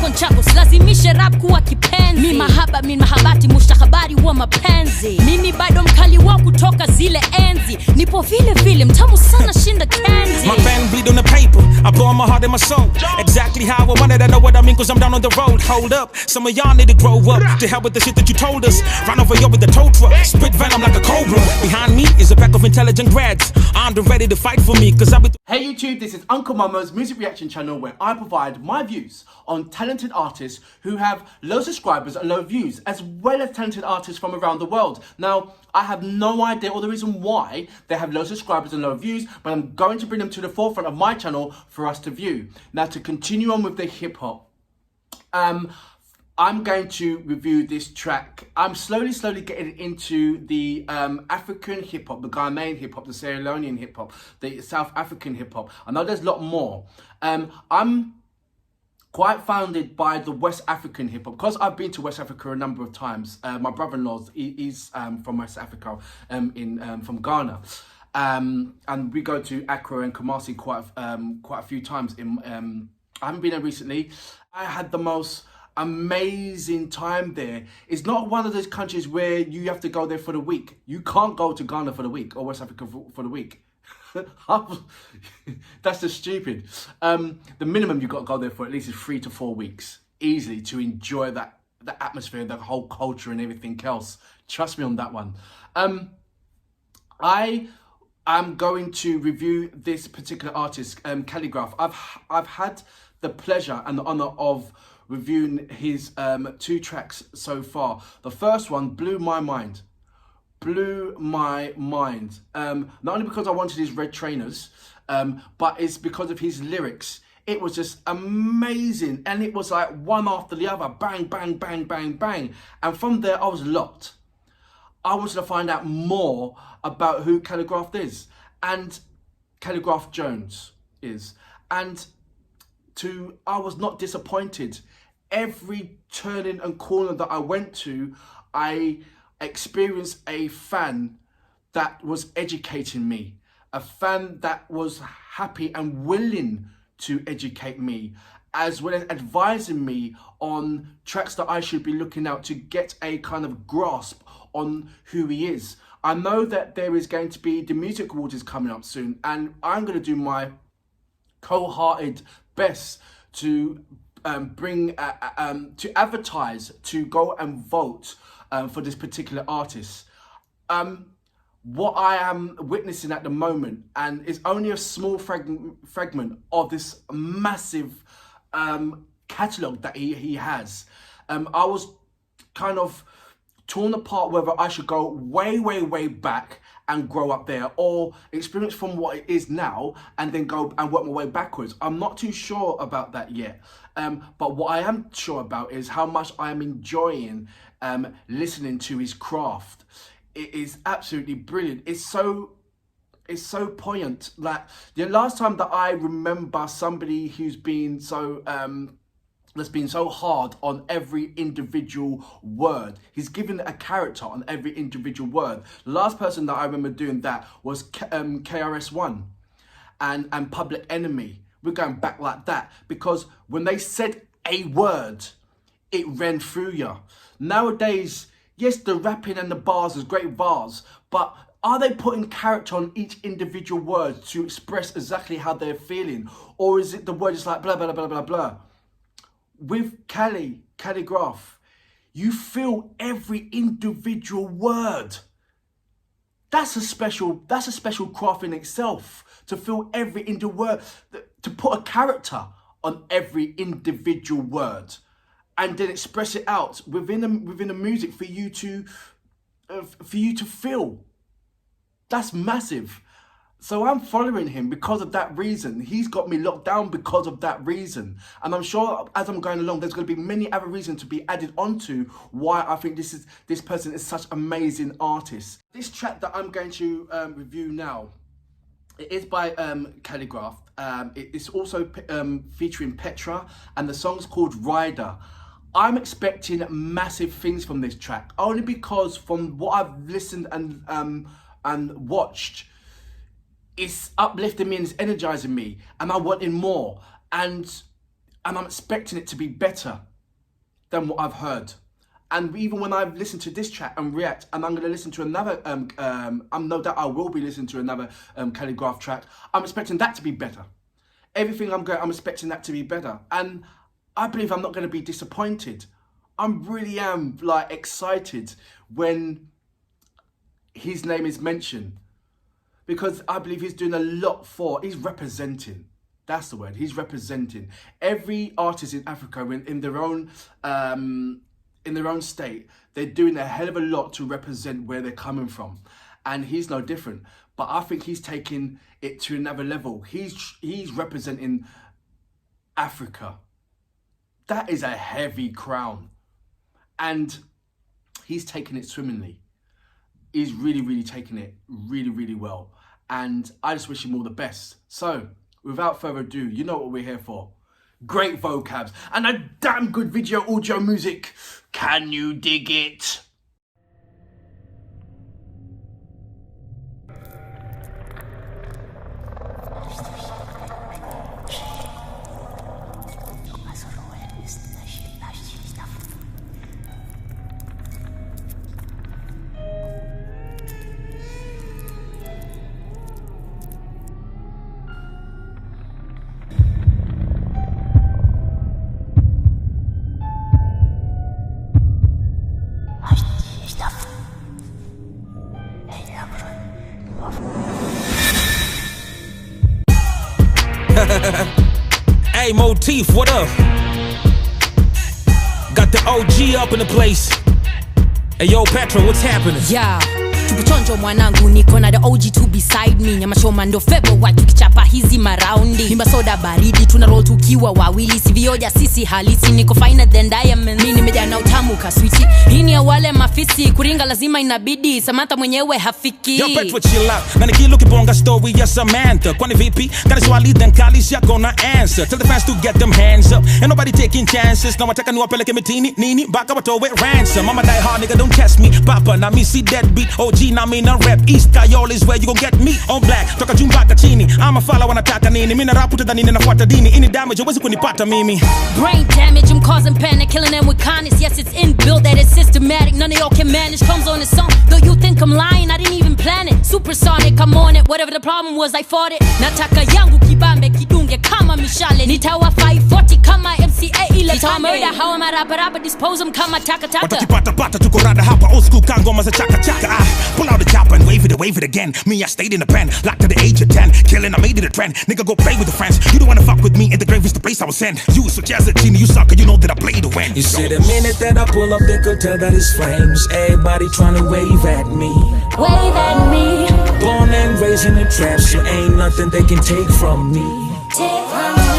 chako silazimishe rap kuwa kipenzi. Mi mahaba min mahabati mustakabari wa mapenzi. Mimi bado mkali wa kutoka zile enzi. Nipo vile vile mtamu sana shinda candy. My fan bleed on the paper, I pour my heart and my soul. Exactly how I wanted, I know what I mean, cause I'm down on the road. Hold up, some of y'all need to grow up. To hell with the shit that you told us. Run over you with the tow truck, spit venom like a cobra. Behind me is a pack of intelligent grads, armed and ready to fight for me, cause I've been... Hey YouTube, this is Uncle Mama's music reaction channel where I provide my views on talented artists who have low subscribers and low views, as well as talented artists from around the world. Now, I have no idea or the reason why they have low subscribers and low views, but I'm going to bring them to the forefront of my channel for us to view. Now, to continue on with the hip hop, I'm going to review this track. I'm slowly getting into the African hip hop, the Ghanaian hip hop, the Sierra Leonean hip hop, the South African hip hop. I know there's a lot more. I'm quite founded by the West African hip hop because I've been to West Africa a number of times. My brother-in-law is from West Africa, from Ghana. And we go to Accra and Kumasi quite a few times. I haven't been there recently. I had the most amazing time there. It's not one of those countries where you have to go there for the week. You can't go to Ghana for the week or West Africa for the week. That's just stupid. The minimum you've got to go there for at least is 3 to 4 weeks, easily, to enjoy the atmosphere, the whole culture and everything else. Trust me on that one. I am going to review this particular artist, Khaligraph. I've had the pleasure and the honor of reviewing his 2 tracks so far. The first one blew my mind. Not only because I wanted his red trainers, but it's because of his lyrics. It was just amazing, and it was like one after the other, bang, bang, bang, bang, bang. And from there, I was locked. I wanted to find out more about who Khaligraph is, and Khaligraph Jones is. And I was not disappointed. Every turning and corner that I went to, I experienced a fan that was educating me, a fan that was happy and willing to educate me, as well as advising me on tracks that I should be looking out to get a kind of grasp on who he is. I know that there is going to be the Music Awards coming up soon, and I'm going to do my cold-hearted best to to advertise, to go and vote for this particular artist. What I am witnessing at the moment, and it's only a small fragment of this massive catalogue that he has. I was kind of torn apart whether I should go way back and grow up there, or experience from what it is now and then go and work my way backwards. I'm not too sure about that yet. But what I am sure about is how much I am enjoying listening to his craft. It is absolutely brilliant. It's so poignant. Like, the last time that I remember somebody who's been so that's been so hard on every individual word. He's given a character on every individual word. The last person that I remember doing that was KRS-One and Public Enemy. We're going back like that, because when they said a word, it ran through you. Nowadays, yes, the rapping and the bars is great bars, but are they putting character on each individual word to express exactly how they're feeling? Or is it the word just like blah, blah, blah, blah, blah? With Khaligraph, you feel every individual word. That's a special craft in itself, to feel every individual word, to put a character on every individual word, and then express it out within the music for you to feel. That's massive. So I'm following him because of that reason. He's got me locked down because of that reason. And I'm sure as I'm going along, there's going to be many other reasons to be added onto why I think this person is such amazing artist. This track that I'm going to review now, it is by Khaligraph. It's also featuring Petra, and the song's called Rider. I'm expecting massive things from this track, only because from what I've listened and watched, it's uplifting me and it's energizing me, and I wanted more. And and I'm expecting it to be better than what I've heard. And even when I've listened to this track and react, and I'm going to listen to another, I'm no doubt I will be listening to another Khaligraph track, I'm expecting that to be better. Everything I'm expecting that to be better. And I believe I'm not going to be disappointed. I really am like excited when his name is mentioned, because I believe he's doing a lot he's representing. That's the word. He's representing every artist in Africa in their own state. They're doing a hell of a lot to represent where they're coming from, and he's no different. But I think he's taking it to another level. He's representing Africa. That is a heavy crown, and he's taking it swimmingly. He's really taking it really well, and I just wish him all the best. So without further ado, you know what we're here for. Great vocabs and a damn good video audio music. Can you dig it? Hey, Motif, what up? Got the OG up in the place. Hey, yo, Petra, what's happening? Yeah, tukuchonjo mwanangu, niko na the OG to beside me. Nyama shoma ndo February tukichapa hizi maraundi. Mimba soda baridi, tuna roll tukiwa wawili. Sivioja sisi halisi, niko finer than diamond. Mimi nimeja na utamu kaswiti. Hii ni ya wale mafisi, kuringa lazima inabidi. Samantha mwenyewe hafiki. Yo, Petra, chill out. Na nikilukibonga story ya Samantha. Kwani vipi? Kani swali then kalis ya gonna answer. Tell the fans to get them hands up. Ain't nobody taking chances. Na wataka niwapeleke mitini, nini, baka watowe ransom. Mama die hard, nigga, don't test me. Papa, na me see deadbeat. OG, na me na rap. East Kayol is where you gon' get me. On black, toka jumbaka chini. I'm a fala wanataka nini. Mina rapu tadhanini nafuata dini. Any damage, huwezi kunipata mimi. Brain damage, I'm causing panic. Killing them with kindness. Yes, it's inbuilt, that it's systematic. None of y'all can manage. Comes on its own. Though you think I'm lying, I didn't even plan it. Supersonic, I'm on it. Whatever the problem was, I fought it. Nataka yangu kibambe kidunge kama mishale. Nitawa 540 kama MCA ile. Nitawa murder, how am I rapa dispose them kama taka. Watakipata pata tuko rada hapa. Old school kangoma za chaka. Pull out the chopper and wave it again. Me, I stayed in the pen, locked to the age of 10. Killing, I made it a trend. Nigga, go play with the friends. You don't wanna fuck with me, in the grave is the place I was sent. You switch as a genie, you sucker, you know that I play to win. You see the minute that I pull up, they could tell that it's flames. Everybody trying to wave at me. Wave at me. Born and raised in the trap, so ain't nothing they can take from me. Take from me.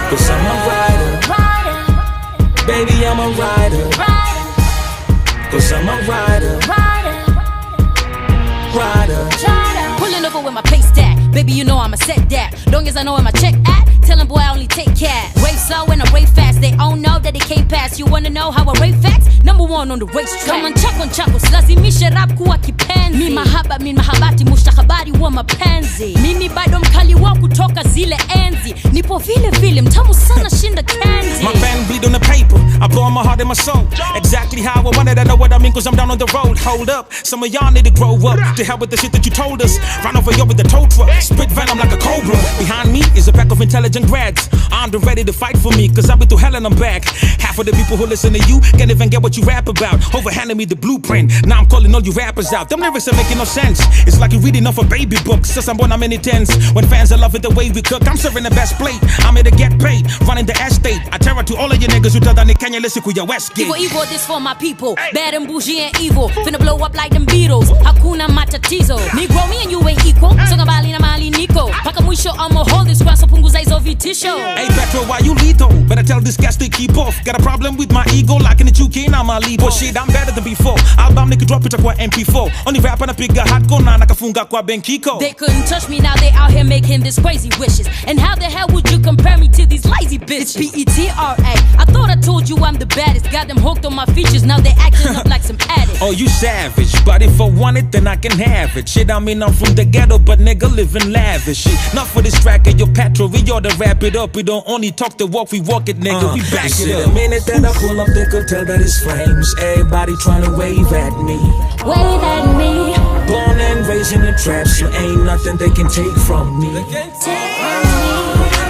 Cause I'm a rider. Baby, I'm a rider. Cause I'm a rider. Pulling over with my pace stack. Baby, you know I'ma set that. Long as I know where my check at. Tell them boy I only take cash. Rave slow and I rave fast. They all know that they can't pass. You wanna know how I rave fast? Number one on the racetrack. Kama nchako silazimishe rap kuwa kipenzi. Mi mahabati mustakabari wa mapenzi. Mimi bado mkali wa kutoka zile enzi. Nipo vile mtamu sana shinda candy. My pen bleed on the paper, I pour my heart and my soul. Exactly how I wanted, I know what I mean, cause I'm down on the road. Hold up, some of y'all need to grow up. To hell with the shit that you told us. Run over you with the tow truck. Spit venom like a cobra. Behind me is a pack of intelligent grads. Armed and ready to fight for me, cause I've been through hell and I'm back. Half of the people who listen to you can't even get what you rap about. Overhanding me the blueprint, now I'm calling all you rappers out. Them lyrics are making no sense. It's like you're reading off a baby book. Since I'm born, I'm many tens. When fans are loving the way we cook, I'm serving the best plate. I'm here to get paid, running the estate. I terror to all of you niggas who tell that Kenya listen to your Westgate. Evil, this for my people. Bad and bougie and evil. Finna blow up like them Beatles. Hakuna matatizo. Negro, me and you ain't equal. Songa bali na mali niko. Paka mwisho I'ma hold this cross so punguza hizo vitisho. Hey Petra, why you lethal? Better tell this gas to keep off. Got a problem with my ego, locking the UK, now my lead. But shit, I'm better than before. Album nigga drop it kwa MP4. Only rap and a piga hardcore na nakafunga kwa Benkiko. They couldn't touch me, now they out here making this crazy wishes. And how the hell would you compare me to these lazy bitches? It's PETRA. I thought I told you I'm the the baddest. Got them hooked on my features, now they acting up like some addicts. Oh, you savage, but if I want it, then I can have it. Shit, I mean, I'm from the ghetto, but nigga living lavish. Shit, not for this track of your PETRA, we ought to wrap it up. We don't only talk the walk, we walk it, nigga. We back it up. The minute that I pull up, they could tell that it's flames. Everybody trying to wave at me. Wave at me. Born and raised in the trap, so ain't nothing they can take from me.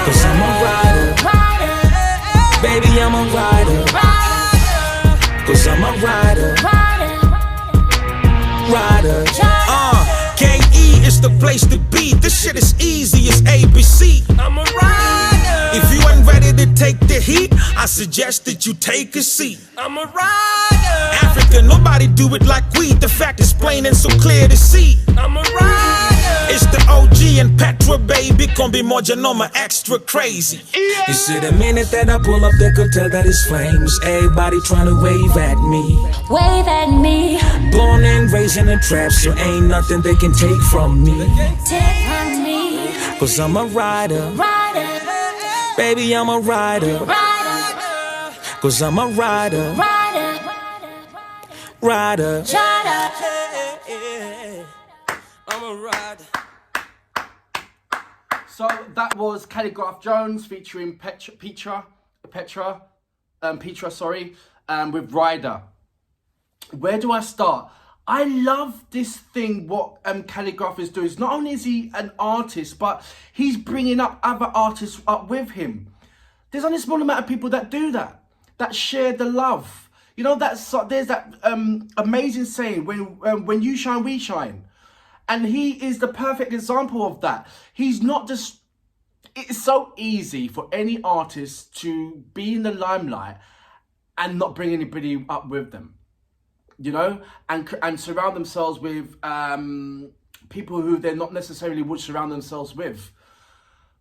Cause I'm a rider. Baby, I'm a rider. Cause I'm a rider. Rider. KE is the place to be. This shit is easy as ABC. I'm a rider. If you ain't ready to take the heat, I suggest that you take a seat. I'm a rider. Africa, nobody do it like we. The fact is plain and so clear to see. I'm a rider. It's the OG and PETRA, baby. Gonna be more genoma extra crazy. You see, the minute that I pull up, they could tell that it's flames. Everybody trying to wave at me. Wave at me. Born and raised in the trap, so ain't nothing they can take from me. Take from me. Cause I'm a rider. Rider. Baby, I'm a rider. Rider. Cause I'm a rider. Rider. Rider. I'm a rider. So that was Khaligraph Jones featuring PETRA, with Ryder. Where do I start? I love this thing what Khaligraph is doing. Not only is he an artist, but he's bringing up other artists up with him. There's only a small amount of people that do that, that share the love. You know, there's that amazing saying, when you shine, we shine. And he is the perfect example of that. He's not just... It's so easy for any artist to be in the limelight and not bring anybody up with them, you know, and surround themselves with people who they're not necessarily would surround themselves with.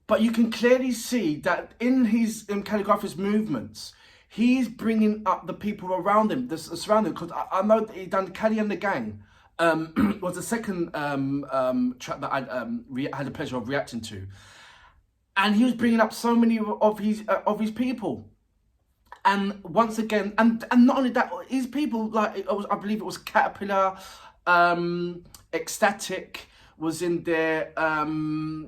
But you can clearly see that in Khaligraph's movements, he's bringing up the people around him, surround him. Because I know that he done Cali and the Gang. Was the second track that I had the pleasure of reacting to, and he was bringing up so many of his people, and once again, and not only that, his people, like I believe it was Caterpillar, Ecstatic was in there. There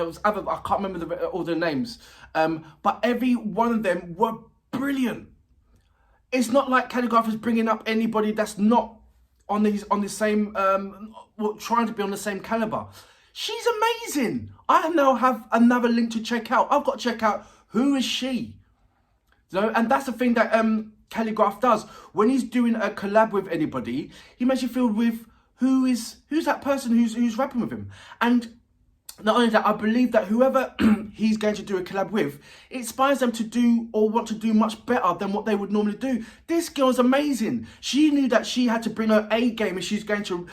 was other, I can't remember all the names, but every one of them were brilliant. It's not like Khaligraph is bringing up anybody that's not on the same, trying to be on the same caliber. She's amazing. I now have another link to check out. I've got to check out who is she. You know, and that's the thing that Khaligraph does. When he's doing a collab with anybody, he makes you feel with who's that person who's rapping with him. And not only that, I believe that whoever he's going to do a collab with, it inspires them to do or want to do much better than what they would normally do. This girl's amazing. She knew that she had to bring her A game if she's going to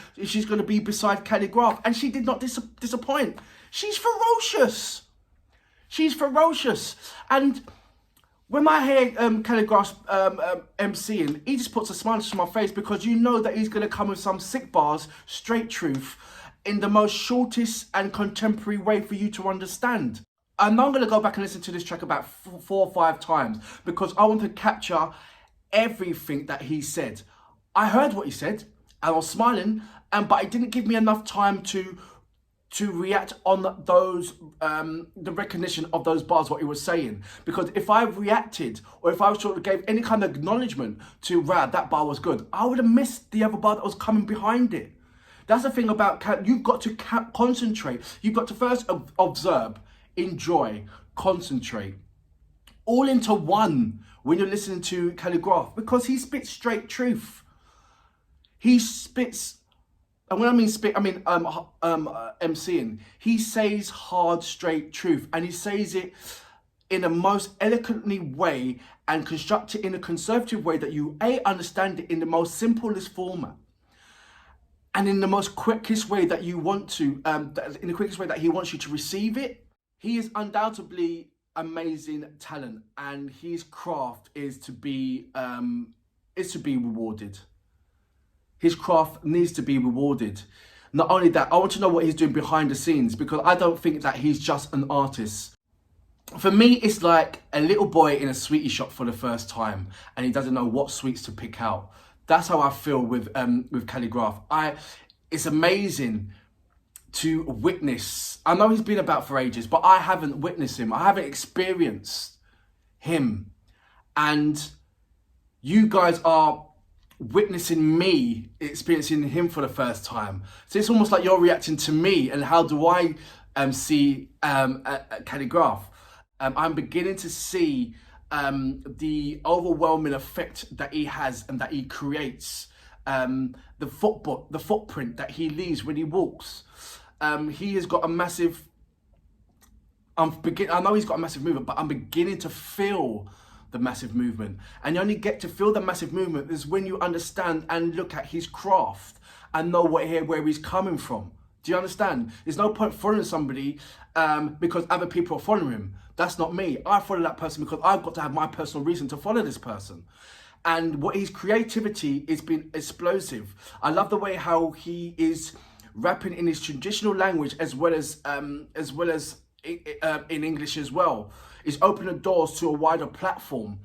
be beside Khaligraph, and she did not disappoint. She's ferocious. She's ferocious. And when I hear Khaligraph's MCing, he just puts a smile to my face, because you know that he's going to come with some sick bars, straight truth, in the most shortest and contemporary way for you to understand. And I'm going to go back and listen to this track about 4 or 5 times, because I want to capture everything that he said. I heard what he said, and I was smiling, but it didn't give me enough time to react on those, the recognition of those bars, what he was saying. Because if I reacted, or if I sort of gave any kind of acknowledgement to, right, that bar was good, I would have missed the other bar that was coming behind it. That's the thing about, you've got to concentrate. You've got to first observe, enjoy, concentrate. All into one when you're listening to Khaligraph, because he spits straight truth. He spits, and when I mean spit, I mean MCing. He says hard, straight truth, and he says it in a most eloquently way and construct it in a conservative way that you understand it in the most simplest format. And in the most quickest way that you want to, in the quickest way that he wants you to receive it. He is undoubtedly amazing talent, and his craft is to be rewarded. His craft needs to be rewarded. Not only that, I want to know what he's doing behind the scenes, because I don't think that he's just an artist. for me, it's like a little boy in a sweetie shop for the first time, and he doesn't know what sweets to pick out. That's how I feel with Khaligraph. It's amazing to witness. I know he's been about for ages, but I haven't witnessed him. I haven't experienced him, and you guys are witnessing me experiencing him for the first time. So it's almost like you're reacting to me, and how do I see Khaligraph? I'm beginning to see the overwhelming effect that he has and that he creates. The footprint that he leaves when he walks. He has got a massive. I know he's got a massive movement, but I'm beginning to feel the massive movement. And you only get to feel the massive movement is when you understand and look at his craft and know where he's coming from. Do you understand? There's no point following somebody because other people are following him. That's not me. I follow that person because I've got to have my personal reason to follow this person. And what his creativity has been explosive. I love the way how he is rapping in his traditional language as well as in English as well. He's opening doors to a wider platform,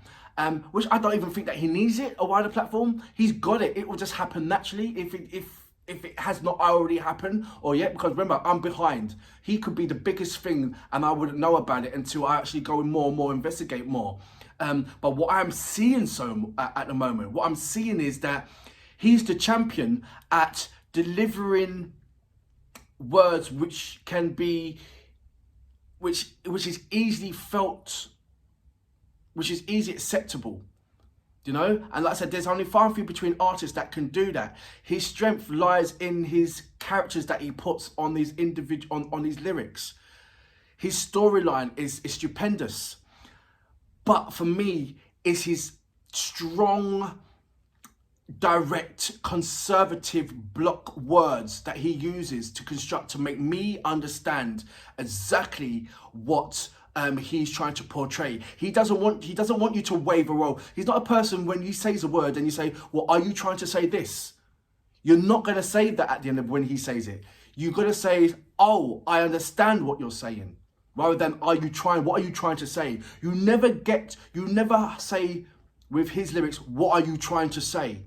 which I don't even think that he needs a wider platform. He's got it. It will just happen naturally if it has not already happened or yet, because remember, I'm behind. He could be the biggest thing and I wouldn't know about it until I actually go and more, investigate more. But what I'm seeing at the moment, what I'm seeing is that he's the champion at delivering words which can be, which is easily felt, which is easily acceptable. You know, and like I said, there's only far and few between artists that can do that. His strength lies in his characters that he puts on these on these lyrics. His storyline is stupendous, but for me, it's his strong, direct, conservative block words that he uses to construct to make me understand exactly what he's trying to portray. He doesn't want you to waver roll. He's not a person when you say a word and you say, well, are you trying to say this? You're not going to say that at the end of when he says it. You're going to say, oh, I understand what you're saying. Rather than, what are you trying to say? You never say with his lyrics, what are you trying to say?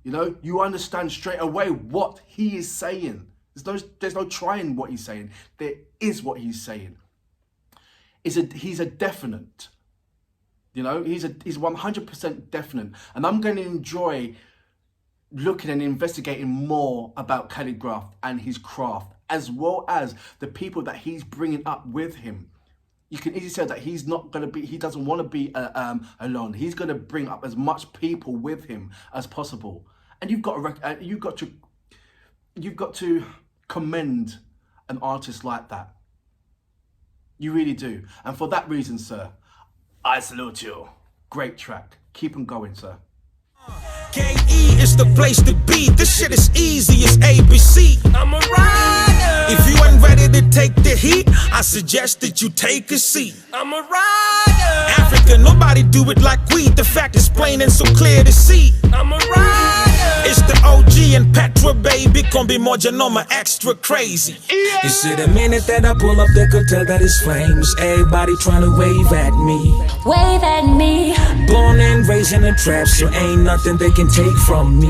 You know, you understand straight away what he is saying. There's no trying what he's saying. There is what he's saying. He's a definite, you know, he's 100% definite. And I'm going to enjoy looking and investigating more about Khaligraph and his craft, as well as the people that he's bringing up with him. You can easily say that he doesn't want to be alone. He's going to bring up as much people with him as possible. And you've got to commend an artist like that. You really do. And for that reason, sir, I salute you. Great track. Keep on going, sir. KE is the place to be. This shit is easy as ABC. I'm a rider. If you ain't ready to take the heat, I suggest that you take a seat. I'm a rider. Africa, nobody do it like we. The fact is plain and so clear to see. I'm a rider. It's the OG and PETRA, baby. Gonna be more genoma extra crazy. Yeah. You see the minute that I pull up, they could tell that it's flames. Everybody trying to wave at me. Wave at me. Born and raised in a trap, so ain't nothing they can take from me.